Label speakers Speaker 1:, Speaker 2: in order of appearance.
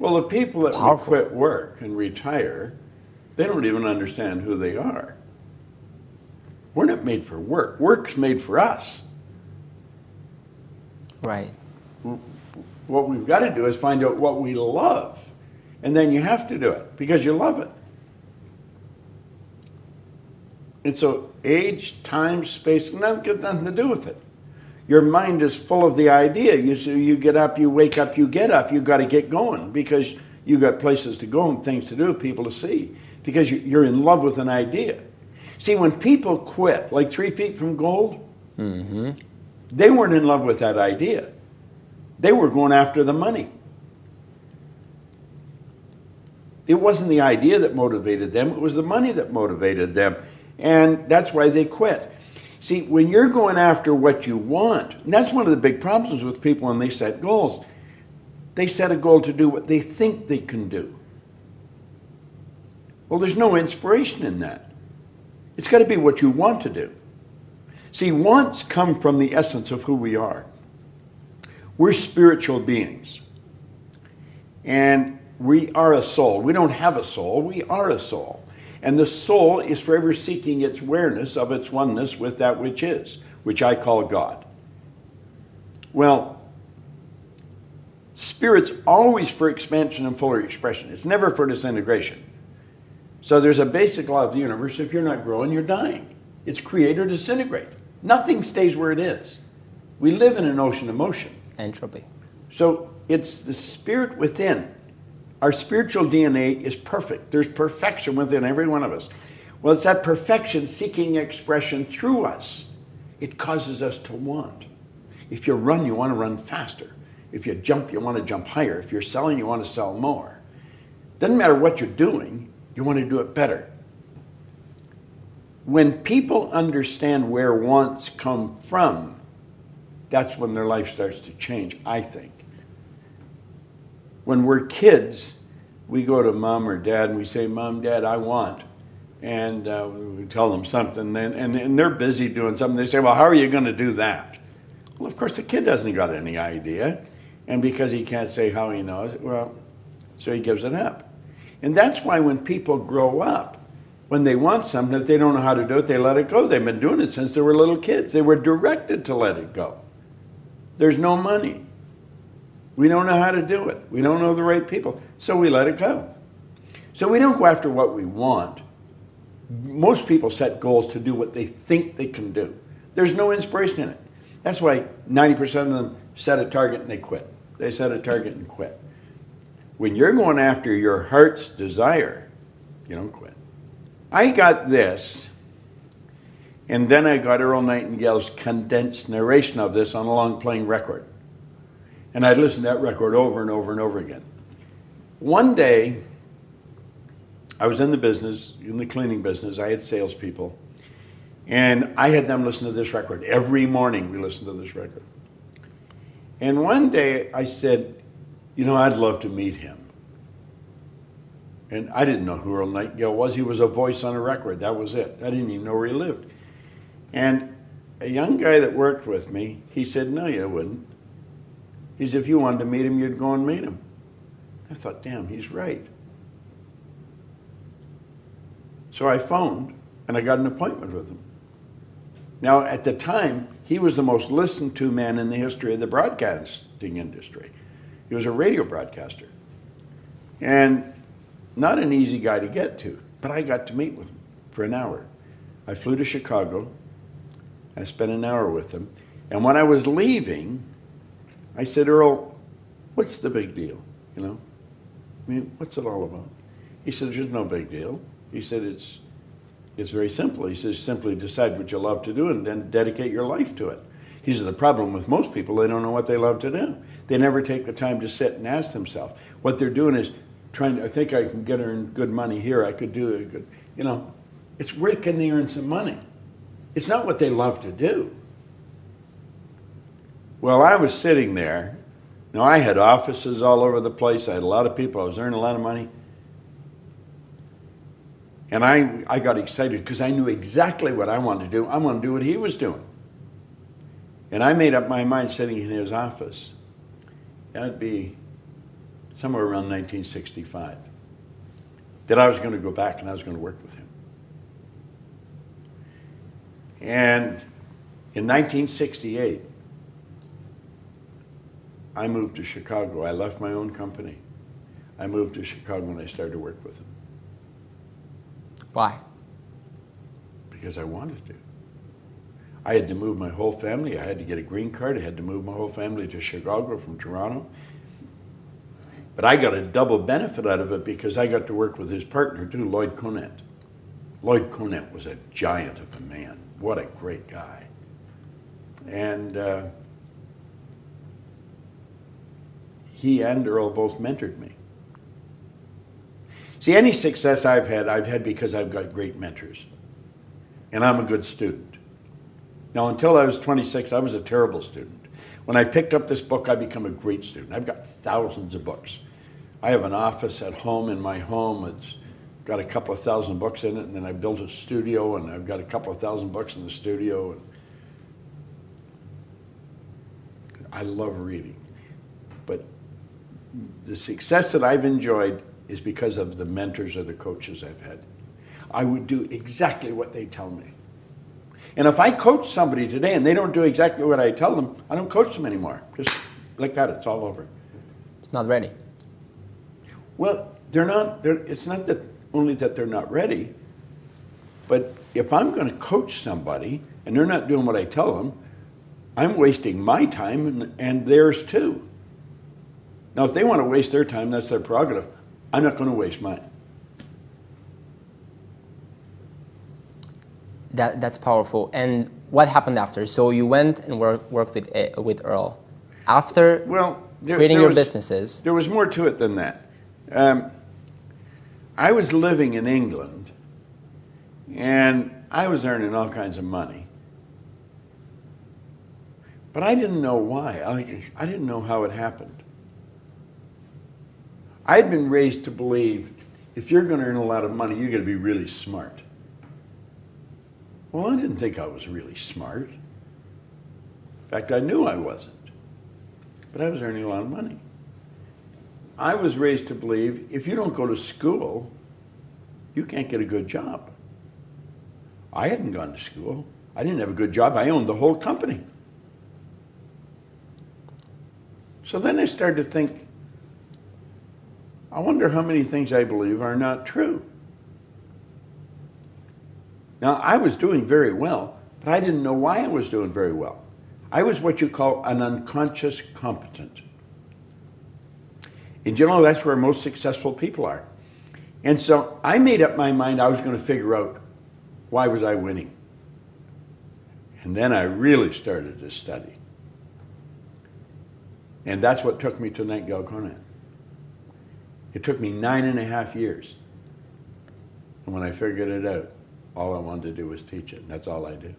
Speaker 1: Well, the people that
Speaker 2: Powerful.
Speaker 1: quit work and retire, they don't even understand who they are. We're not made for work. Work's made for us.
Speaker 2: Right.
Speaker 1: What we've got to do is find out what we love. And then you have to do it because you love it. And so age, time, space, got nothing to do with it. Your mind is full of the idea. You get up, you wake up, you get up. You've got to get going because you've got places to go and things to do, people to see. Because you're in love with an idea. See, when people quit, like 3 Feet from Gold, they weren't in love with that idea. They were going after the money. It wasn't the idea that motivated them, it was the money that motivated them. And that's why they quit. See, when you're going after what you want, and that's one of the big problems with people when they set goals. They set a goal to do what they think they can do. Well, there's no inspiration in that. It's got to be what you want to do. See, wants come from the essence of who we are. We're spiritual beings. And we are a soul. We don't have a soul, we are a soul. And the soul is forever seeking its awareness of its oneness with that which is, which I call God. Well, spirit's always for expansion and fuller expression. It's never for disintegration. So there's a basic law of the universe. If you're not growing, you're dying. It's create or disintegrate. Nothing stays where it is. We live in an ocean of motion.
Speaker 2: Entropy.
Speaker 1: So it's the spirit within. Our spiritual DNA is perfect. There's perfection within every one of us. Well, it's that perfection seeking expression through us. It causes us to want. If you run, you want to run faster. If you jump, you want to jump higher. If you're selling, you want to sell more. Doesn't matter what you're doing, you want to do it better. When people understand where wants come from, that's when their life starts to change, I think. When we're kids, we go to mom or dad and we say, Mom, Dad, I want. And we tell them something, and they're busy doing something. They say, well, how are you going to do that? Well, of course, the kid doesn't got any idea. And because he can't say how he knows, well, so he gives it up. And that's why when people grow up, when they want something, if they don't know how to do it, they let it go. They've been doing it since they were little kids. They were directed to let it go. There's no money. We don't know how to do it. We don't know the right people. So we let it go. So we don't go after what we want. Most people set goals to do what they think they can do. There's no inspiration in it. That's why 90% of them set a target and they quit. They set a target and quit. When you're going after your heart's desire, you don't quit. I got this, and then I got Earl Nightingale's condensed narration of this on a long playing record. And I'd listen to that record over and over and over again. One day, I was in the business, in the cleaning business. I had salespeople. And I had them listen to this record. Every morning we listened to this record. And one day I said, you know, I'd love to meet him. And I didn't know who Earl Nightingale was. He was a voice on a record. That was it. I didn't even know where he lived. And a young guy that worked with me, he said, no, you wouldn't. He said, if you wanted to meet him, you'd go and meet him. I thought, damn, he's right. So I phoned, and I got an appointment with him. Now, at the time, he was the most listened to man in the history of the broadcasting industry. He was a radio broadcaster. And not an easy guy to get to, but I got to meet with him for an hour. I flew to Chicago. I spent an hour with him. And when I was leaving, I said, Earl, what's the big deal? You know, I mean, what's it all about? He said, there's no big deal. He said, it's very simple. He says, simply decide what you love to do and then dedicate your life to it. He said, the problem with most people, they don't know what they love to do. They never take the time to sit and ask themselves. What they're doing is trying to, I think I can get earn good money here. I could do it. You know, it's where can they earn some money? It's not what they love to do. Well, I was sitting there. Now, I had offices all over the place. I had a lot of people. I was earning a lot of money. And I got excited because I knew exactly what I wanted to do. I wanted to do what he was doing. And I made up my mind sitting in his office. That'd be somewhere around 1965, that I was going to go back and I was going to work with him. And in 1968, I moved to Chicago. I left my own company. I moved to Chicago and I started to work with him.
Speaker 2: Why?
Speaker 1: Because I wanted to. I had to move my whole family. I had to get a green card. I had to move my whole family to Chicago from Toronto. But I got a double benefit out of it because I got to work with his partner too, Lloyd Conant. Lloyd Conant was a giant of a man. What a great guy. And he and Earl both mentored me. See, any success I've had because I've got great mentors. And I'm a good student. Now, until I was 26, I was a terrible student. When I picked up this book, I became a great student. I've got thousands of books. I have an office at home in my home. It's got a couple of thousand books in it, and then I built a studio, and I've got a couple of thousand books in the studio. And I love reading. But the success that I've enjoyed is because of the mentors or the coaches I've had. I would do exactly what they tell me. And if I coach somebody today and they don't do exactly what I tell them, I don't coach them anymore. Just like that, it's all over.
Speaker 2: It's not ready.
Speaker 1: Well, it's not that only that they're not ready, but if I'm going to coach somebody and they're not doing what I tell them, I'm wasting my time and theirs too. Now, if they want to waste their time, that's their prerogative. I'm not going to waste mine.
Speaker 2: That's powerful. And what happened after? So you went and worked with Earl. After creating your businesses.
Speaker 1: There was more to it than that. I was living in England, and I was earning all kinds of money. But I didn't know why. I didn't know how it happened. I'd been raised to believe if you're going to earn a lot of money, you're going to be really smart. Well, I didn't think I was really smart. In fact, I knew I wasn't. But I was earning a lot of money. I was raised to believe if you don't go to school, you can't get a good job. I hadn't gone to school. I didn't have a good job. I owned the whole company. So then I started to think, I wonder how many things I believe are not true. Now, I was doing very well, but I didn't know why I was doing very well. I was what you call an unconscious competent. In general, that's where most successful people are. And so I made up my mind I was going to figure out why was I winning. And then I really started to study. And that's what took me to Nightingale Conant. It took me 9.5 years. And when I figured it out, all I wanted to do was teach it, and that's all I do.